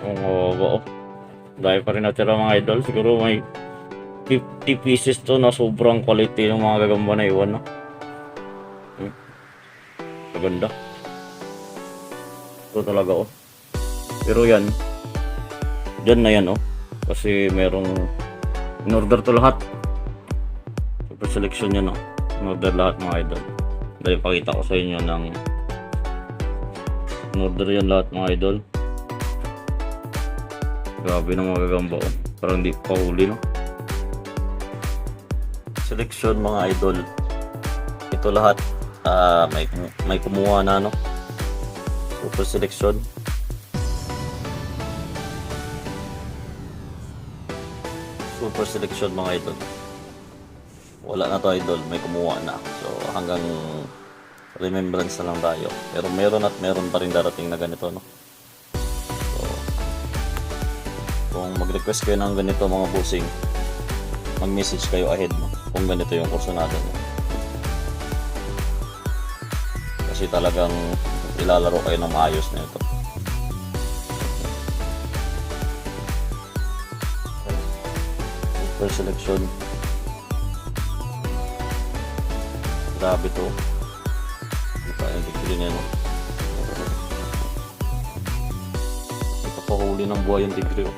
Oo. Dahil pa rin natira mga idol. Siguro may 50 pieces to na sobrang quality ng mga gagamba na iwan, no? Maganda. Ito talaga, oh. Pero yan. Diyan na yan, oh. Kasi merong in-order to lahat. Super selection yan, oh. In-order lahat mga idol. Dahil pakita ko sa inyo ng in-order yan lahat mga idol. Grabe ng mga gagamba, oh. Parang di pa huli, no? Selection mga idol. Ito lahat may kumuha na, no? Super selection. Super selection mga idol. Wala na to idol, may kumuha na. So hanggang remembrance na lang tayo. Pero meron at meron pa rin darating na ganito, no? So kung mag-request kayo ng ganito mga bossing, mag-message kayo ahead, no? Kung ganito yung kurso natin, no? Kasi talagang ilalaro kayo ng maayos na ito. Super selection. Grabe to. Hindi pa yung degree niya, no? Ito pa huli ng buhay yung degree, oh.